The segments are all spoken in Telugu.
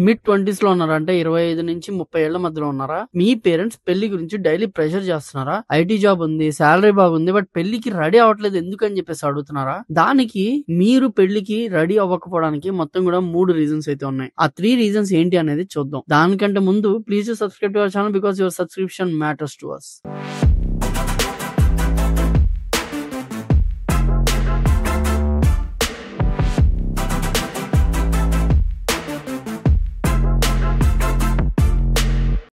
మిడ్ 20s లో ఉన్నారా? అంటే 25 నుంచి 30 ఏళ్ల మధ్యలో ఉన్నారా? మీ పేరెంట్స్ పెళ్లి గురించి డైలీ ప్రెషర్ చేస్తున్నారా? ఐటీ జాబ్ ఉంది, సాలరీ బాగుంది, బట్ పెళ్లికి రెడీ అవ్వట్లేదు ఎందుకని చెప్పేసి అడుగుతున్నారా? దానికి మీరు పెళ్లికి రెడీ అవ్వకపోవడానికి మొత్తం కూడా 3 రీజన్స్ అయితే ఉన్నాయి. ఆ 3 రీజన్స్ ఏంటి అనేది చూద్దాం. దానికంటే ముందు please subscribe to our channel because your subscription matters to us.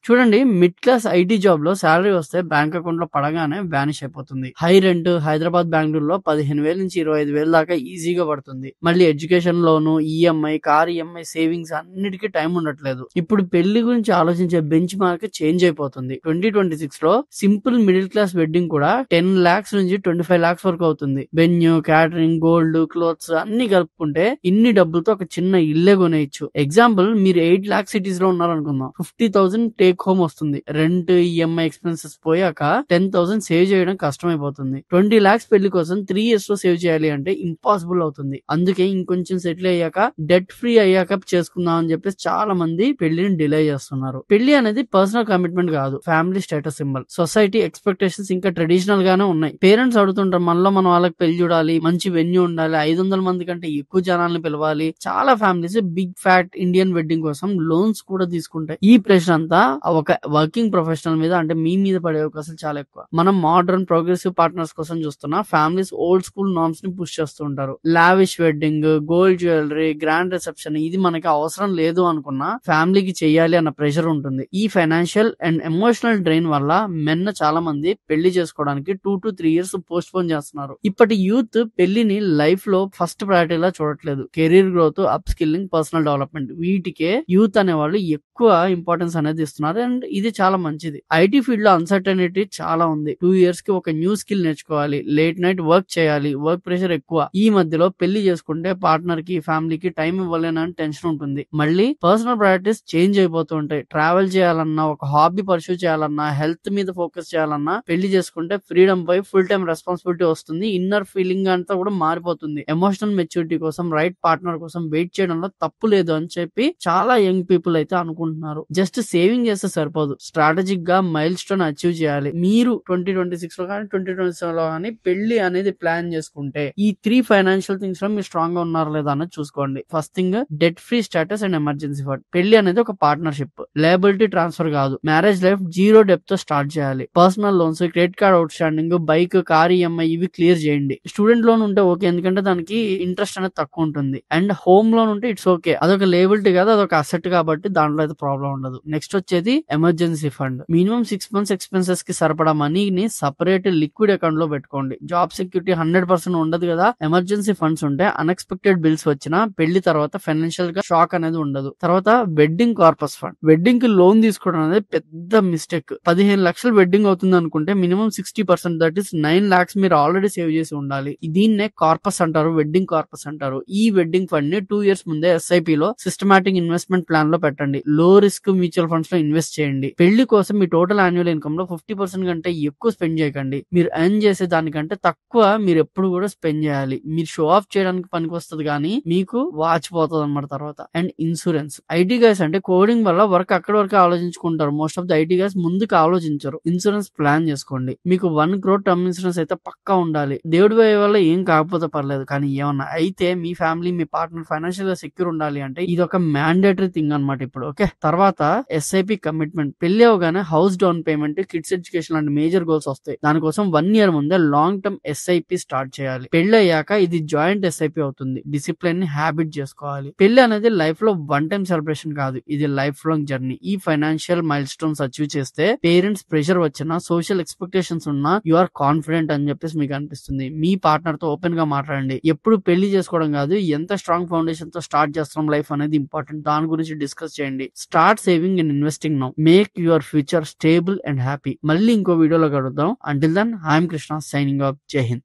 చూడండి, మిడ్ క్లాస్ ఐటీ జాబ్ లో శాలరీ వస్తే బ్యాంక్ అకౌంట్ లో పడగానే వానిష్ అయిపోతుంది. హై రెంట్ హైదరాబాద్, బెంగళూరులో 15,000 నుంచి 25,000 దాకా ఈజీగా పడుతుంది. మళ్ళీ education loan, EMI, car EMI, savings అన్నిటికీ టైం ఉండట్లేదు. ఇప్పుడు పెళ్లి గురించి ఆలోచించే బెంచ్ మార్క్ చేంజ్ అయిపోతుంది. 2026 లో సింపుల్ మిడిల్ క్లాస్ వెడ్డింగ్ కూడా 10 lakhs నుంచి 25 lakhs వరకు అవుతుంది. వెన్యూ, క్యాటరింగ్, గోల్డ్, క్లోత్స్ అన్ని కలుపుకుంటే ఇన్ని డబ్బులతో ఒక చిన్న ఇల్లే కొనేయచ్చు. ఎగ్జాంపుల్, మీరు 8 lakh సిటీస్ లో ఉన్నారనుకుందాం. 50,000 టేక్ హోమ్ వస్తుంది. రెంట్, ఈఎంఐ ఎక్స్పెన్సెస్ పోయాక 10,000 సేవ్ చేయడం కష్టమైపోతుంది. 20 lakhs పెళ్లి కోసం 3 years లో సేవ్ చేయాలి అంటే ఇంపాసిబుల్ అవుతుంది. అందుకే ఇంకొంచెం సెటిల్ అయ్యాక, డెట్ ఫ్రీ అయ్యాక చేసుకుందాం అని చెప్పేసి చాలా మంది పెళ్లిని డిలే చేస్తున్నారు. పెళ్లి అనేది పర్సనల్ కమిట్మెంట్ కాదు, family status symbol. Society expectations ఇంకా ట్రెడిషనల్ గానే ఉన్నాయి. పేరెంట్స్ అడుగుతుంటారు, మనలో మనం వాళ్ళకి పెళ్లి చూడాలి, మంచి వెన్యూ ఉండాలి, 500 మంది కంటే ఎక్కువ జనాలను పిలవాలి. చాలా families big fat Indian wedding కోసం లోన్స్ కూడా తీసుకుంటాయి. ఈ ప్రెషర్ అంతా ఒక వర్కింగ్ ప్రొఫెషనల్ మీద, అంటే మీ మీద పడే అవకాశాలు చాలా ఎక్కువ. మనం మోడర్న్ ప్రోగ్రెసివ్ పార్ట్నర్స్ కోసం చూస్తున్నా ఫ్యామిలీస్ ఓల్డ్ స్కూల్ నార్మ్స్ ని పుష్ చేస్తూ ఉంటారు. Lavish wedding, gold jewellery, grand reception, ఇది మనకి అవసరం లేదు అనుకున్నా ఫ్యామిలీకి చెయ్యాలి అన్న ప్రెషర్ ఉంటుంది. ఈ ఫైనాన్షియల్ అండ్ ఎమోషనల్ డ్రైన్ వల్ల మెన్న చాలా మంది పెళ్లి చేసుకోవడానికి 2 to 3 years పోస్ట్ పోన్ చేస్తున్నారు. ఇప్పటి యూత్ పెళ్లిని లైఫ్ లో ఫస్ట్ ప్రయారిటీలా చూడట్లేదు. Career growth, up skilling, personal development, వీటికే యూత్ అనే వాళ్ళు ఎక్కువ ఇంపార్టెన్స్ అనేది ఇస్తున్నారు. అండ్ ఇది చాలా మంచిది. ఐటీ ఫీల్డ్ లో అన్సర్టనిటీ చాలా ఉంది. 2 years కి ఒక న్యూ స్కిల్ నేర్చుకోవాలి, లేట్ నైట్ వర్క్ చేయాలి, వర్క్ ప్రెషర్ ఎక్కువ. ఈ మధ్యలో పెళ్లి చేసుకుంటే పార్ట్నర్ కి, ఫ్యామిలీకి టైం ఇవ్వలేనని టెన్షన్ ఉంటుంది. మళ్ళీ పర్సనల్ ప్రయారిటీస్ చేంజ్ అయిపోతూ ఉంటాయి. ట్రావెల్ చేయాలన్నా, ఒక హాబీ పర్సూ చేయాలన్నా, హెల్త్ మీద ఫోకస్ చేయాలన్నా పెళ్లి చేసుకుంటే ఫ్రీడమ్ పై ఫుల్ టైం రెస్పాన్సిబిలిటీ వస్తుంది. ఇన్నర్ ఫీలింగ్ అంతా కూడా మారిపోతుంది. ఎమోషనల్ మెచ్యూరిటీ కోసం, రైట్ పార్ట్నర్ కోసం వెయిట్ చేయడంలో తప్పు లేదు అని చెప్పి చాలా యంగ్ పీపుల్ అయితే అనుకుంటున్నారు. జస్ట్ సేవింగ్ చేస్తే సరిపోదు, స్ట్రాటజిక్ గా మైల్ స్టోన్ అచీవ్ చేయాలి. మీరు 2026 లో కానీ 2027 లో కానీ పెళ్లి అనేది ప్లాన్ చేసుకుంటే ఈ 3 ఫైనాన్షియల్ థింగ్స్ లో మీరు స్ట్రాంగ్ గా ఉన్నారా లేదా అనేది చూసుకోండి. First thing, debt free status and emergency fund. పెళ్లి అనేది ఒక పార్ట్నర్షిప్, లయబిలిటీ ట్రాన్స్ఫర్ కాదు. మ్యారేజ్ లైఫ్ 0 debt తో స్టార్ట్ చేయాలి. Personal loans, credit card out standing, bike, car EMI ఇవి క్లియర్ చేయండి. స్టూడెంట్ లోన్ ఉంటే ఓకే, ఎందుకంటే దానికి ఇంట్రెస్ట్ అనేది తక్కువ ఉంటుంది. అండ్ హోమ్ లోన్ ఉంటే ఇట్స్ ఓకే, అదొక లేబిలిటీ కాదు, అదొక అసెట్ కాబట్టి దాంట్లో అయితే ప్రాబ్లం ఉండదు. నెక్స్ట్ వచ్చేది emergency fund. Minimum 6 months expenses కి సరిపడా మనీని సపరేట్ లిక్విడ్ అకౌంట్ లో పెట్టుకోండి. జాబ్ సెక్యూరిటీ 100% ఉండదు కదా. ఎమర్జెన్సీ ఫండ్స్ ఉంటే అన్ఎక్స్పెక్టెడ్ బిల్స్ వచ్చినా పెళ్లి తర్వాత ఫైనాన్షియల్ గా షాక్ అనేది ఉండదు. తర్వాత వెడ్డింగ్ కార్పస్ ఫండ్. వెడ్డింగ్ కి లోన్ తీసుకోవడం అనేది పెద్ద మిస్టేక్. 15 లక్షలు వెడ్డింగ్ అవుతుంది అనుకుంటే మినిమం 60%, దట్ ఈస్ 9 lakhs మీరు ఆల్రెడీ సేవ్ చేసి ఉండాలి. దీన్నే కార్పస్ అంటారు, వెడ్డింగ్ కార్పస్ అంటారు. ఈ వెడ్డింగ్ ఫండ్ ని 2 years ముందే SIP లో సిస్టమాటిక్ ఇన్వెస్ట్మెంట్ ప్లాన్ లో పెట్టండి. లో రిస్క్ మ్యూచువల్ ఫండ్స్ లో ఇన్వెస్ట్ చేయండి. పెళ్లి కోసం మీ టోటల్ యాన్యువల్ ఇన్కమ్ లో 50% కంటే ఎక్కువ స్పెండ్ చేయకండి. మీరు ఎర్న్ చేసే దానికంటే తక్కువ మీరు ఎప్పుడు కూడా స్పెండ్ చేయాలి. మీరు షో ఆఫ్ చేయడానికి పనికి వస్తుంది కానీ మీకు వాచిపోతుంది అనమాట తర్వాత. And insurance. ఐటీ గైస్ అంటే కోడింగ్ వల్ల వర్క్ అక్కడ వరకు ఆలోచించుకుంటారు. Most of the IT guys ముందుకు ఆలోచించరు. ఇన్సూరెన్స్ ప్లాన్ చేసుకోండి. మీకు 1 crore టర్మ్ ఇన్సూరెన్స్ అయితే పక్కా ఉండాలి. దేవుడి వల్ల ఏం కాకపోతే పర్లేదు, కానీ ఏమన్నా అయితే మీ ఫ్యామిలీ, మీ పార్ట్నర్ ఫైనాన్షియల్ గా సెక్యూర్ ఉండాలి అంటే ఇది ఒక మ్యాండేటరీ థింగ్ అనమాట ఇప్పుడు. ఓకే, తర్వాత SIP కమిట్మెంట్. పెళ్లి అవగానే house down payment, kids education లాంటి మేజర్ గోల్స్ వస్తాయి. దానికోసం 1 year ముందే లాంగ్ టర్మ్ SIP స్టార్ట్ చేయాలి. పెళ్లి అయ్యాక ఇది జాయింట్ SIP అవుతుంది. డిసిప్లిన్ ని హ్యాబిట్ చేసుకోవాలి. పెళ్లి అనేది లైఫ్ లో 1 time సెలబ్రేషన్ కాదు, ఇది లైఫ్ లాంగ్ జర్నీ. ఈ ఫైనాన్షియల్ మైల్ స్టోన్స్ అచీవ్ చేస్తే పేరెంట్స్ ప్రెషర్ వచ్చినా, సోషల్ ఎక్స్పెక్టేషన్స్ ఉన్నా యు ఆర్ కాన్ఫిడెంట్ అని చెప్పేసి మీకు అనిపిస్తుంది. మీ పార్ట్నర్ తో ఓపెన్ గా మాట్లాడండి. ఎప్పుడు పెళ్లి చేసుకోవడం కాదు, ఎంత స్ట్రాంగ్ ఫౌండేషన్ తో స్టార్ట్ చేస్తున్నాం లైఫ్ అనేది ఇంపార్టెంట్. దాని గురించి డిస్కస్ చేయండి. Start saving and investing now. Make your future stable and happy. మళ్ళీ ఇంకో వీడియోలో కలుద్దాం. Until then, I'm Krishna signing off. Jai Hind.